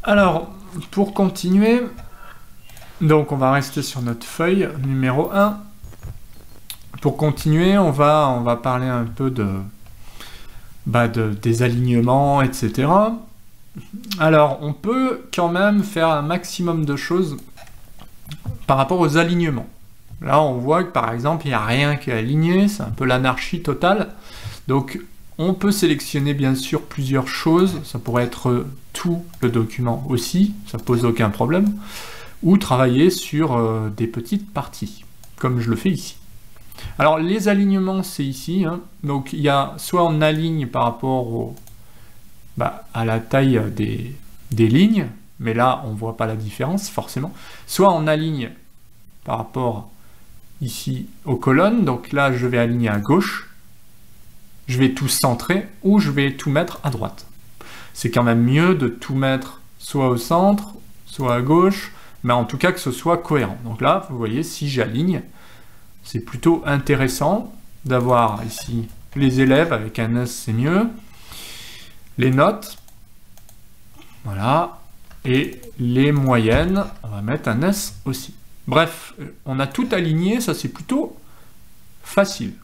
Alors, pour continuer, donc on va rester sur notre feuille numéro 1. Pour continuer, on va parler un peu des alignements, etc. Alors, on peut quand même faire un maximum de choses par rapport aux alignements. Là, on voit que par exemple, il n'y a rien qui est aligné, c'est un peu l'anarchie totale. Donc, on peut sélectionner bien sûr plusieurs choses, ça pourrait être tout le document aussi, ça pose aucun problème, ou travailler sur des petites parties, comme je le fais ici. Alors, les alignements, c'est ici, hein. Donc il y a soit on aligne par rapport à la taille des lignes, mais là, on ne voit pas la différence, forcément. Soit on aligne par rapport ici aux colonnes, donc là, je vais aligner à gauche, je vais tout centrer, ou je vais tout mettre à droite. C'est quand même mieux de tout mettre soit au centre, soit à gauche, mais en tout cas que ce soit cohérent. Donc là, vous voyez, si j'aligne, c'est plutôt intéressant d'avoir ici les élèves, avec un S, c'est mieux, les notes, voilà, et les moyennes, on va mettre un S aussi. Bref, on a tout aligné, ça c'est plutôt facile.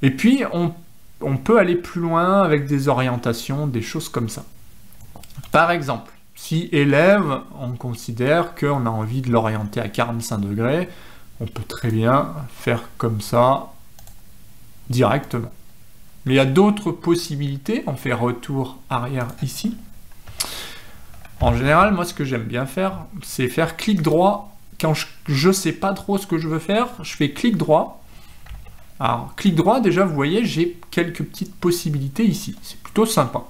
Et puis, on peut aller plus loin avec des orientations, des choses comme ça. Par exemple, si élève, on considère qu'on a envie de l'orienter à 45 degrés, on peut très bien faire comme ça, directement. Mais il y a d'autres possibilités, on fait retour arrière ici. En général, moi ce que j'aime bien faire, c'est faire clic droit. Quand je ne sais pas trop ce que je veux faire, je fais clic droit. Alors, clic droit, déjà, vous voyez, j'ai quelques petites possibilités ici. C'est plutôt sympa.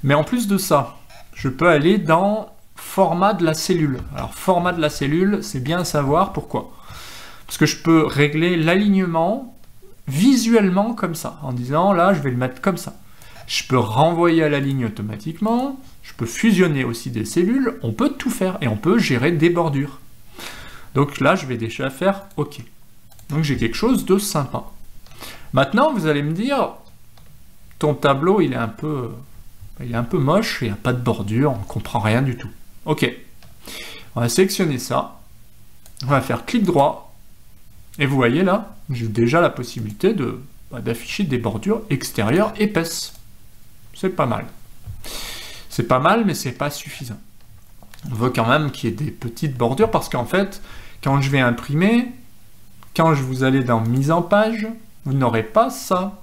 Mais en plus de ça, je peux aller dans format de la cellule. Alors, format de la cellule, c'est bien à savoir pourquoi. Parce que je peux régler l'alignement visuellement comme ça, en disant, là, je vais le mettre comme ça. Je peux renvoyer à la ligne automatiquement, je peux fusionner aussi des cellules, on peut tout faire, et on peut gérer des bordures. Donc là, je vais déjà faire OK. Donc j'ai quelque chose de sympa. Maintenant, vous allez me dire, ton tableau, il est un peu moche, il n'y a pas de bordure, on ne comprend rien du tout. OK. On va sélectionner ça. On va faire clic droit. Et vous voyez là, j'ai déjà la possibilité d'afficher des bordures extérieures épaisses. C'est pas mal. C'est pas mal, mais c'est pas suffisant. On veut quand même qu'il y ait des petites bordures, parce qu'en fait, quand je vais imprimer, quand vous allez dans mise en page, vous n'aurez pas ça.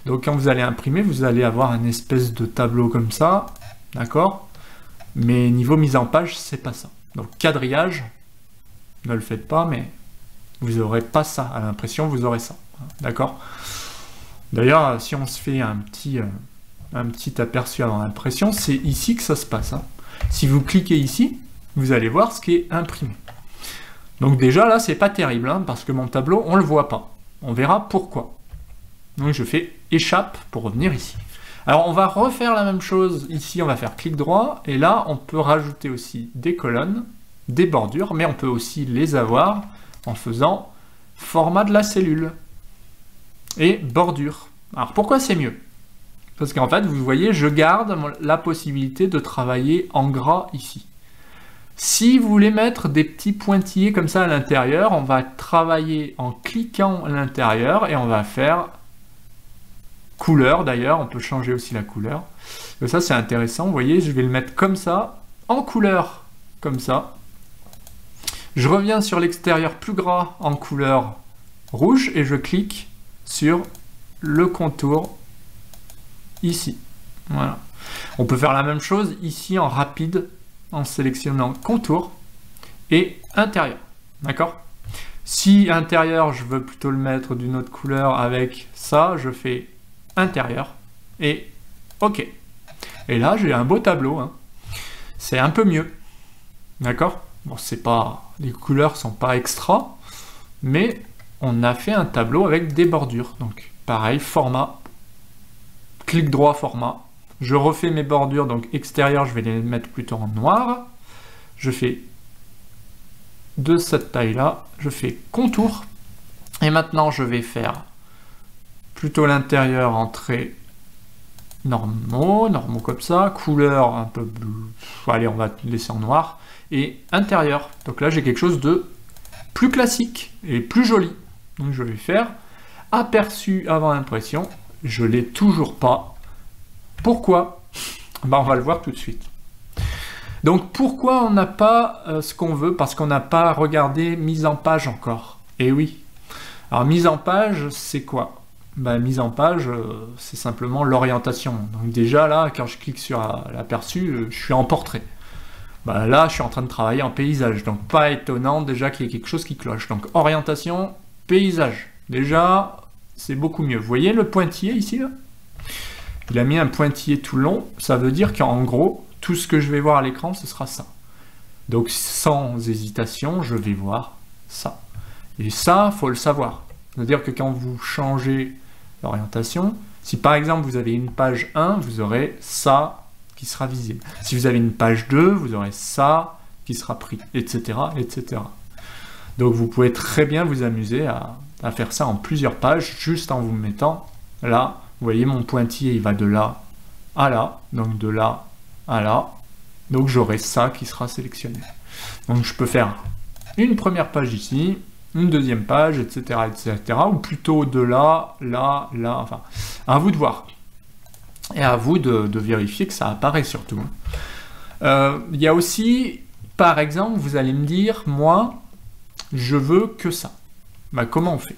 Donc quand vous allez imprimer, vous allez avoir un espèce de tableau comme ça, d'accord? Mais niveau mise en page, c'est pas ça. Donc quadrillage, ne le faites pas, mais vous n'aurez pas ça. À l'impression, vous aurez ça, d'accord? D'ailleurs, si on se fait un petit aperçu avant l'impression, c'est ici que ça se passe, hein. Si vous cliquez ici, vous allez voir ce qui est imprimé. Donc déjà là, c'est pas terrible, hein, parce que mon tableau, on le voit pas. On verra pourquoi. Donc je fais échappe pour revenir ici. Alors on va refaire la même chose. Ici, on va faire clic droit, et là, on peut rajouter aussi des colonnes, des bordures, mais on peut aussi les avoir en faisant format de la cellule et bordure. Alors pourquoi c'est mieux? Parce qu'en fait, vous voyez, je garde la possibilité de travailler en gras ici. Si vous voulez mettre des petits pointillés comme ça à l'intérieur, on va travailler en cliquant à l'intérieur et on va faire couleur d'ailleurs, on peut changer aussi la couleur. Et ça c'est intéressant, vous voyez, je vais le mettre comme ça, en couleur, comme ça. Je reviens sur l'extérieur plus gras en couleur rouge et je clique sur le contour ici. Voilà. On peut faire la même chose ici en rapide, en sélectionnant contour et intérieur, d'accord? Si intérieur, je veux plutôt le mettre d'une autre couleur avec ça, je fais intérieur et OK. Et là, j'ai un beau tableau, hein. C'est un peu mieux, d'accord? Bon, c'est pas, les couleurs sont pas extra, mais on a fait un tableau avec des bordures. Donc, pareil, format, clic droit, format. Je refais mes bordures, donc extérieur, je vais les mettre plutôt en noir. Je fais de cette taille-là, je fais contour. Et maintenant, je vais faire plutôt l'intérieur en trait normaux comme ça, couleur un peu bleu, allez on va laisser en noir, et intérieur. Donc là j'ai quelque chose de plus classique et plus joli. Donc je vais faire aperçu avant impression, je l'ai toujours pas. Pourquoi? Ben, on va le voir tout de suite. Donc pourquoi on n'a pas ce qu'on veut? Parce qu'on n'a pas regardé mise en page encore. Et oui. Alors mise en page, c'est quoi? Ben, mise en page, c'est simplement l'orientation. Donc déjà là, quand je clique sur l'aperçu, je suis en portrait. Ben, là, je suis en train de travailler en paysage. Donc pas étonnant déjà qu'il y ait quelque chose qui cloche. Donc orientation, paysage. Déjà, c'est beaucoup mieux. Vous voyez le pointillé ici là? Il a mis un pointillé tout le long. Ça veut dire qu'en gros, tout ce que je vais voir à l'écran, ce sera ça. Donc sans hésitation, je vais voir ça. Et ça, faut le savoir. C'est-à-dire que quand vous changez l'orientation, si par exemple vous avez une page 1, vous aurez ça qui sera visible. Si vous avez une page 2, vous aurez ça qui sera pris, etc., etc. Donc vous pouvez très bien vous amuser à faire ça en plusieurs pages, juste en vous mettant là. Vous voyez, mon pointillé, il va de là à là, donc de là à là. Donc j'aurai ça qui sera sélectionné. Donc je peux faire une première page ici, une deuxième page, etc., etc. Ou plutôt de là, là, là, enfin, à vous de voir. Et à vous de vérifier que ça apparaît surtout. Il y a aussi, par exemple, vous allez me dire, moi, je veux que ça. Bah, comment on fait?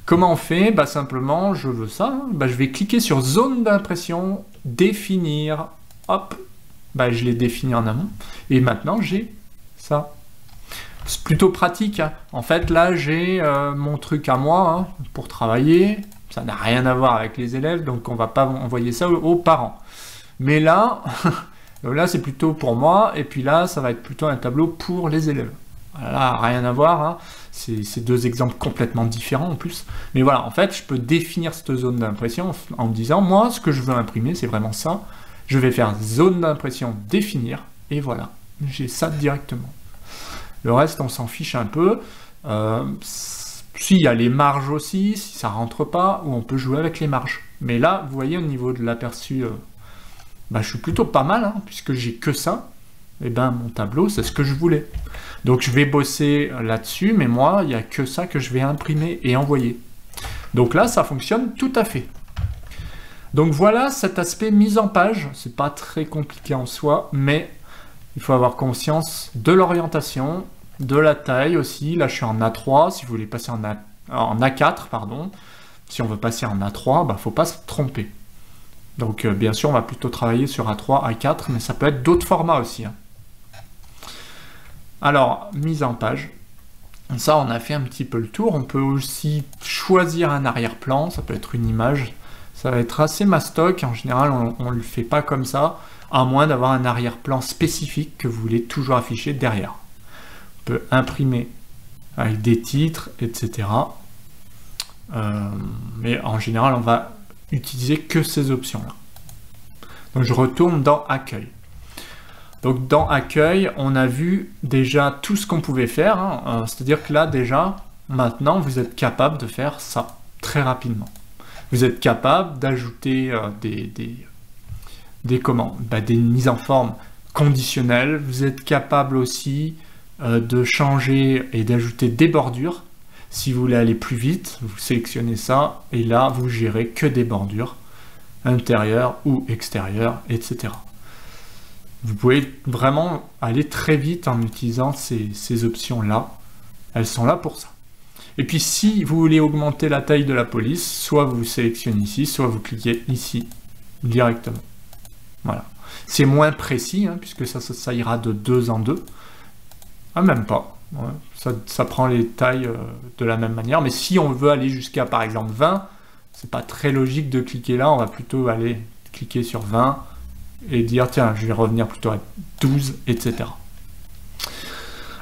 Comment on fait? Bah, simplement, je veux ça. Bah, je vais cliquer sur zone d'impression, définir. Hop, bah, je l'ai défini en amont. Et maintenant, j'ai ça. C'est plutôt pratique. Hein. En fait, là, j'ai mon truc à moi hein, pour travailler. Ça n'a rien à voir avec les élèves, donc on ne va pas envoyer ça aux parents. Mais là, là c'est plutôt pour moi. Et puis là, ça va être plutôt un tableau pour les élèves. Là, rien à voir. Hein. C'est deux exemples complètement différents en plus. Mais voilà, en fait, je peux définir cette zone d'impression en me disant, moi, ce que je veux imprimer, c'est vraiment ça. Je vais faire zone d'impression définir, et voilà, j'ai ça directement. Le reste, on s'en fiche un peu. S'il y a les marges aussi, si ça rentre pas, ou on peut jouer avec les marges. Mais là, vous voyez, au niveau de l'aperçu, bah, je suis plutôt pas mal, hein, puisque j'ai que ça. Et ben mon tableau, c'est ce que je voulais. Donc je vais bosser là-dessus, mais moi, il n'y a que ça que je vais imprimer et envoyer. Donc là, ça fonctionne tout à fait. Donc voilà cet aspect mise en page. C'est pas très compliqué en soi, mais il faut avoir conscience de l'orientation, de la taille aussi. Là, je suis en A3. Si vous voulez passer en A4, pardon. Si on veut passer en A3, bah, faut pas se tromper. Donc bien sûr, on va plutôt travailler sur A3, A4, mais ça peut être d'autres formats aussi. Hein. Alors, mise en page. Ça, on a fait un petit peu le tour. On peut aussi choisir un arrière-plan. Ça peut être une image. Ça va être assez mastoc. En général, on ne le fait pas comme ça, à moins d'avoir un arrière-plan spécifique que vous voulez toujours afficher derrière. On peut imprimer avec des titres, etc. Mais en général, on va utiliser que ces options-là. Donc, je retourne dans Accueil. Donc dans Accueil, on a vu déjà tout ce qu'on pouvait faire. Hein. C'est-à-dire que là, déjà, maintenant, vous êtes capable de faire ça très rapidement. Vous êtes capable d'ajouter des mises en forme conditionnelles. Vous êtes capable aussi de changer et d'ajouter des bordures. Si vous voulez aller plus vite, vous sélectionnez ça. Et là, vous gérez que des bordures, intérieures ou extérieures, etc. Vous pouvez vraiment aller très vite en utilisant ces options-là. Elles sont là pour ça. Et puis si vous voulez augmenter la taille de la police, soit vous sélectionnez ici, soit vous cliquez ici directement. Voilà. C'est moins précis, hein, puisque ça ira de 2 en 2. Ah, même pas. Ouais. Ça prend les tailles de la même manière. Mais si on veut aller jusqu'à, par exemple, 20, c'est pas très logique de cliquer là. On va plutôt aller cliquer sur 20 et dire, tiens, je vais revenir plutôt à 12, etc.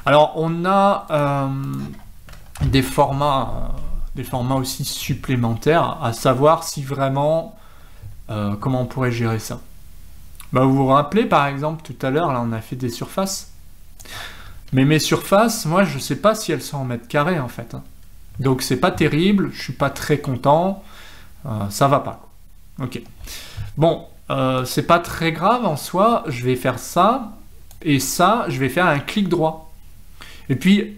Alors, on a des formats aussi supplémentaires, à savoir si vraiment, comment on pourrait gérer ça. Bah, vous vous rappelez, par exemple, tout à l'heure, là, on a fait des surfaces. Mais mes surfaces, moi, je ne sais pas si elles sont en mètres carrés, en fait. Hein. Donc, c'est pas terrible, je suis pas très content, ça va pas. Ok. Bon, c'est pas très grave en soi, je vais faire ça, et ça, je vais faire un clic droit. Et puis,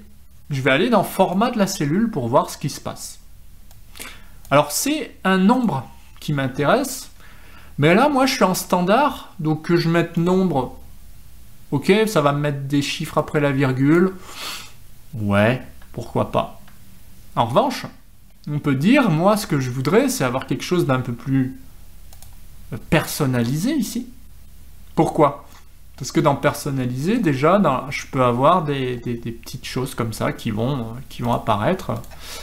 je vais aller dans format de la cellule pour voir ce qui se passe. Alors, c'est un nombre qui m'intéresse, mais là, moi, je suis en standard, donc que je mette nombre, ok, ça va me mettre des chiffres après la virgule, ouais, pourquoi pas. En revanche, on peut dire, moi, ce que je voudrais, c'est avoir quelque chose d'un peu plus personnalisé ici. Pourquoi ? Parce que dans personnalisé, déjà, je peux avoir des petites choses comme ça qui vont apparaître.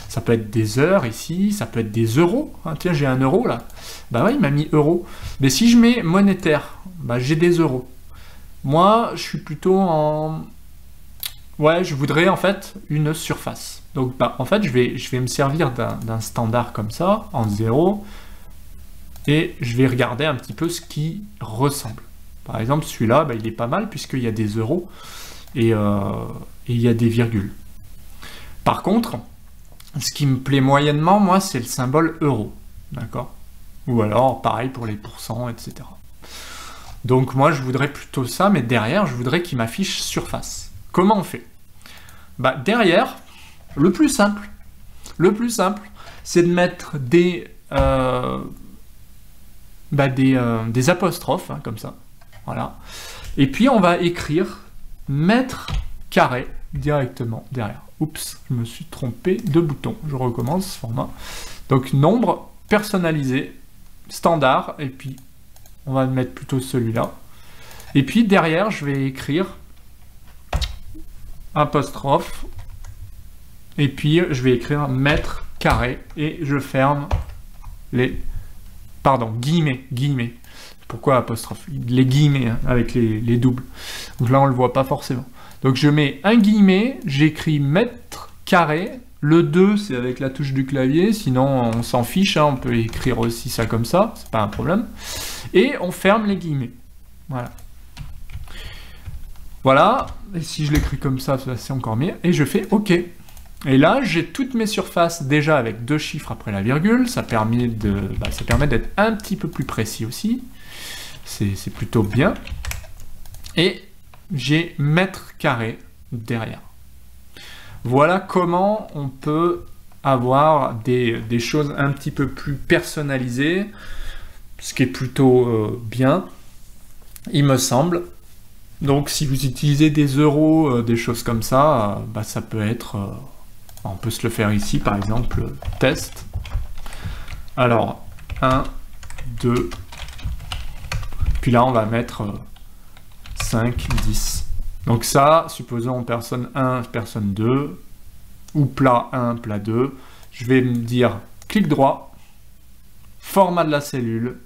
Ça peut être des heures ici, ça peut être des euros. Ah, tiens, j'ai 1 euro là. Bah ouais, il m'a mis euro. Mais si je mets monétaire, bah j'ai des euros. Moi, je suis plutôt en... Ouais, je voudrais en fait une surface. Donc, bah, en fait, je vais me servir d'un standard comme ça, en 0, et je vais regarder un petit peu ce qui ressemble. Par exemple, celui-là, bah, il est pas mal puisqu'il y a des euros et il y a des virgules. Par contre, ce qui me plaît moyennement, moi, c'est le symbole euro. D'accord ? Ou alors, pareil pour les pourcents, etc. Donc moi, je voudrais plutôt ça, mais derrière, je voudrais qu'il m'affiche surface. Comment on fait ? Bah, derrière, le plus simple, c'est de mettre des apostrophes, hein, comme ça. Voilà. Et puis, on va écrire mètre carré directement derrière. Oups, je me suis trompé de bouton. Je recommence ce format. Donc, nombre personnalisé, standard, et puis on va mettre plutôt celui-là. Et puis, derrière, je vais écrire apostrophe, et puis je vais écrire mètre carré, et je ferme les... Pardon, guillemets. Pourquoi apostrophe? Les guillemets, hein, avec les doubles. Donc là, on ne le voit pas forcément. Donc je mets un guillemet, j'écris mètre carré. Le 2, c'est avec la touche du clavier, sinon on s'en fiche, hein, on peut écrire aussi ça comme ça, c'est pas un problème. Et on ferme les guillemets. Voilà. Voilà, et si je l'écris comme ça, c'est encore mieux. Et je fais OK. Et là, j'ai toutes mes surfaces déjà avec 2 chiffres après la virgule. Ça permet d'être un petit peu plus précis aussi. C'est plutôt bien. Et j'ai mètre carré derrière. Voilà comment on peut avoir des choses un petit peu plus personnalisées, ce qui est plutôt bien, il me semble. Donc si vous utilisez des euros, des choses comme ça, ça peut être... on peut se le faire ici, par exemple, test. Alors, 1, 2... Puis là, on va mettre 5, 10. Donc ça, supposons personne 1, personne 2, ou plat 1, plat 2. Je vais me dire clic droit, format de la cellule.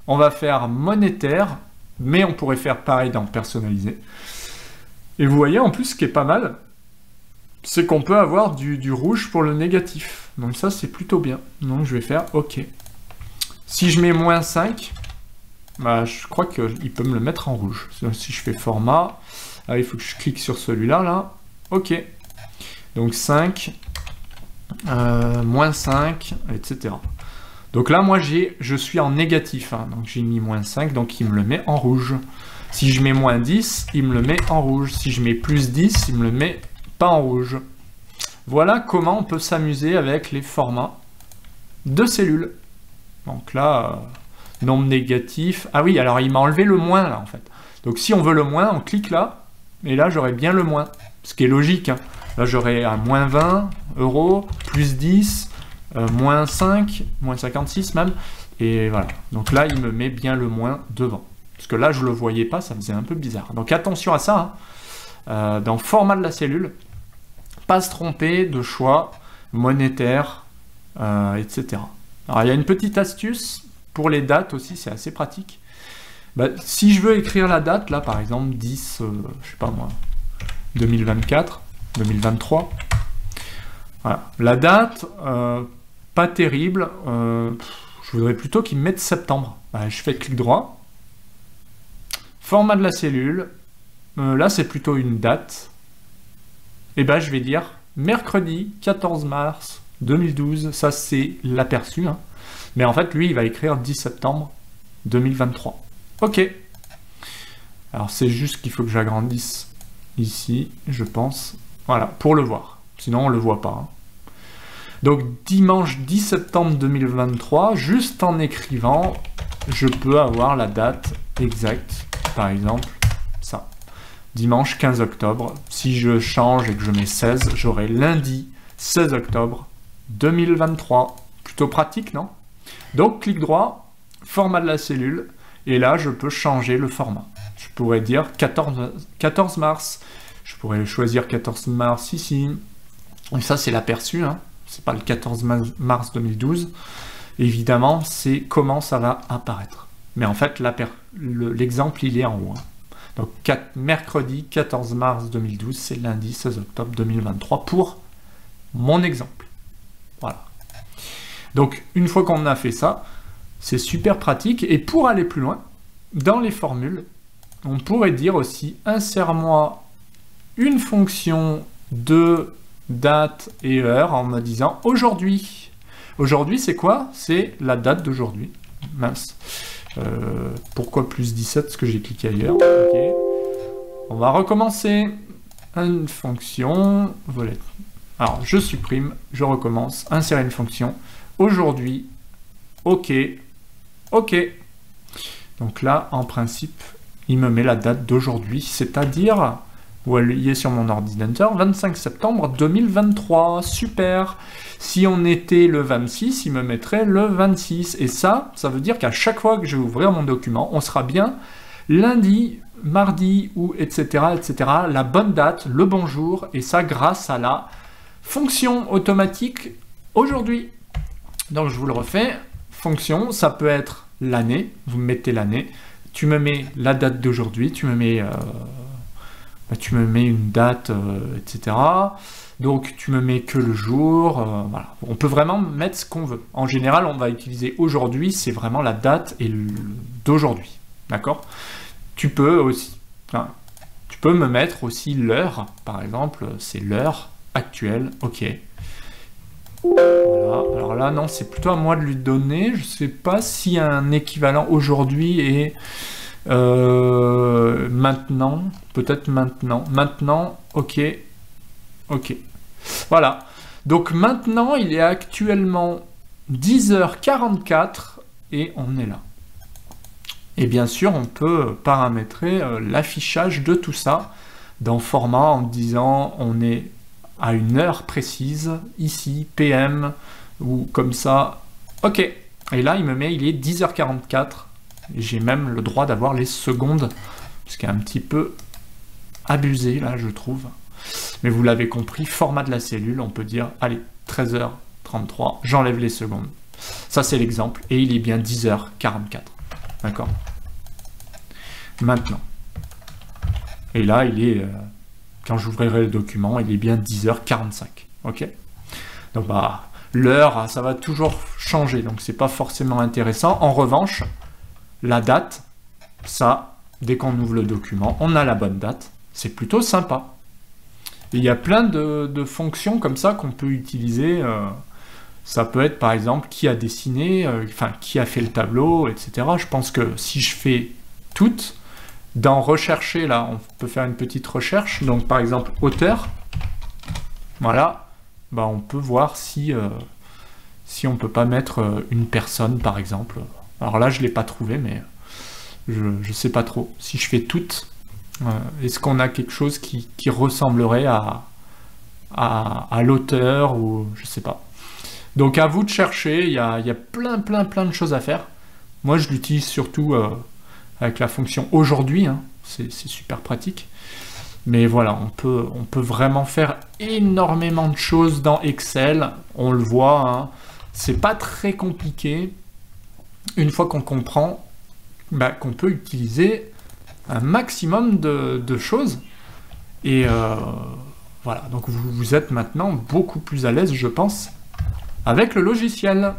On va faire monétaire, mais on pourrait faire pareil dans personnaliser. Et vous voyez, en plus, ce qui est pas mal, c'est qu'on peut avoir du rouge pour le négatif. Donc ça, c'est plutôt bien. Donc je vais faire OK. Si je mets moins 5... je crois qu'il peut me le mettre en rouge. Si je fais format, il faut que je clique sur celui-là, là. OK. Donc 5, moins 5, etc. Donc là, moi, je suis en négatif. Hein, donc j'ai mis moins 5, donc il me le met en rouge. Si je mets moins 10, il me le met en rouge. Si je mets plus 10, il me le met pas en rouge. Voilà comment on peut s'amuser avec les formats de cellules. Donc là... nombre négatif. Ah oui, alors il m'a enlevé le moins là en fait. Donc si on veut le moins, on clique là, et là j'aurai bien le moins. Ce qui est logique. Hein. Là j'aurai à moins 20 euros, plus 10, moins 5, moins 56 même. Et voilà. Donc là il me met bien le moins devant. Parce que là je le voyais pas, ça faisait un peu bizarre. Donc attention à ça. Hein. Dans format de la cellule, pas se tromper de choix monétaire, etc. Alors il y a une petite astuce. Pour les dates aussi, c'est assez pratique. Si je veux écrire la date, là par exemple 10, je sais pas moi, 2024, 2023. Voilà. La date, pas terrible. Je voudrais plutôt qu'ils mettent septembre. Je fais clic droit. Format de la cellule. Là c'est plutôt une date. Et je vais dire mercredi 14 mars 2012, ça c'est l'aperçu, hein. Mais en fait, lui, il va écrire 10 septembre 2023. Ok. Alors, c'est juste qu'il faut que j'agrandisse ici, je pense. Voilà, pour le voir. Sinon, on le voit pas, hein. Donc, dimanche 10 septembre 2023, juste en écrivant, je peux avoir la date exacte. Par exemple, ça. Dimanche 15 octobre. Si je change et que je mets 16, j'aurai lundi 16 octobre 2023. Plutôt pratique, non? Donc, clic droit, format de la cellule, et là, je peux changer le format. Je pourrais dire 14 mars, je pourrais choisir 14 mars ici, et ça, c'est l'aperçu, hein. C'est pas le 14 mars 2012. Évidemment, c'est comment ça va apparaître. Mais en fait, l'exemple, il est en haut, hein. Donc, mercredi 14 mars 2012, c'est lundi 16 octobre 2023 pour mon exemple. Voilà. Donc, une fois qu'on a fait ça, c'est super pratique. Et pour aller plus loin, dans les formules, on pourrait dire aussi, insère-moi une fonction de date et heure en me disant aujourd'hui. Aujourd'hui, c'est quoi? C'est la date d'aujourd'hui. Mince. Pourquoi plus 17? Parce que j'ai cliqué ailleurs. Ok. On va recommencer. Une fonction. Voilà. Alors, je supprime, je recommence. Insérer une fonction. Aujourd'hui. Ok. Ok. Donc là, en principe, il me met la date d'aujourd'hui, c'est-à-dire, où elle est sur mon ordinateur, 25 septembre 2023. Super. Si on était le 26, il me mettrait le 26. Et ça veut dire qu'à chaque fois que je vais ouvrir mon document, on sera bien lundi, mardi, ou etc., etc., la bonne date, le bon jour, et ça grâce à la fonction automatique aujourd'hui. Donc je vous le refais. Fonction, ça peut être l'année, vous mettez l'année, tu me mets la date d'aujourd'hui, tu me mets une date, etc. Donc tu me mets que le jour, voilà. On peut vraiment mettre ce qu'on veut. En général, on va utiliser aujourd'hui, c'est vraiment la date et d'aujourd'hui, d'accord? Tu peux aussi, tu peux me mettre aussi l'heure, par exemple, c'est l'heure actuelle, ok. Voilà. Alors là, non, c'est plutôt à moi de lui donner. Je sais pas s'il y a un équivalent aujourd'hui et maintenant. Peut-être maintenant. Maintenant, ok. Ok. Voilà. Donc maintenant, il est actuellement 10h44 et on est là. Et bien sûr, on peut paramétrer l'affichage de tout ça dans format en disant on est à une heure précise, ici, PM, ou comme ça, ok. Et là, il est 10h44, j'ai même le droit d'avoir les secondes, ce qui est un petit peu abusé, là, je trouve. Mais vous l'avez compris, format de la cellule, on peut dire, allez, 13h33, j'enlève les secondes. Ça, c'est l'exemple, et il est bien 10h44, d'accord? Maintenant. Et là, il est... quand j'ouvrirai le document, il est bien 10h45. Ok? Donc, l'heure, ça va toujours changer. Donc, c'est pas forcément intéressant. En revanche, la date, ça, dès qu'on ouvre le document, on a la bonne date. C'est plutôt sympa. Et il y a plein de fonctions comme ça qu'on peut utiliser. Ça peut être, par exemple, qui a dessiné, qui a fait le tableau, etc. Je pense que si je fais toutes, dans rechercher, là, on peut faire une petite recherche. Donc, par exemple, auteur. Voilà. On peut voir si on peut pas mettre une personne, par exemple. Alors là, je l'ai pas trouvé, mais je sais pas trop. Si je fais toutes, est-ce qu'on a quelque chose qui ressemblerait à l'auteur ou je sais pas. Donc, à vous de chercher. Il y a plein de choses à faire. Moi, je l'utilise surtout... avec la fonction aujourd'hui, hein, c'est super pratique. Mais voilà, on peut vraiment faire énormément de choses dans Excel. On le voit, hein, c'est pas très compliqué. Une fois qu'on comprend qu'on peut utiliser un maximum de choses. Et voilà, donc vous êtes maintenant beaucoup plus à l'aise, je pense, avec le logiciel.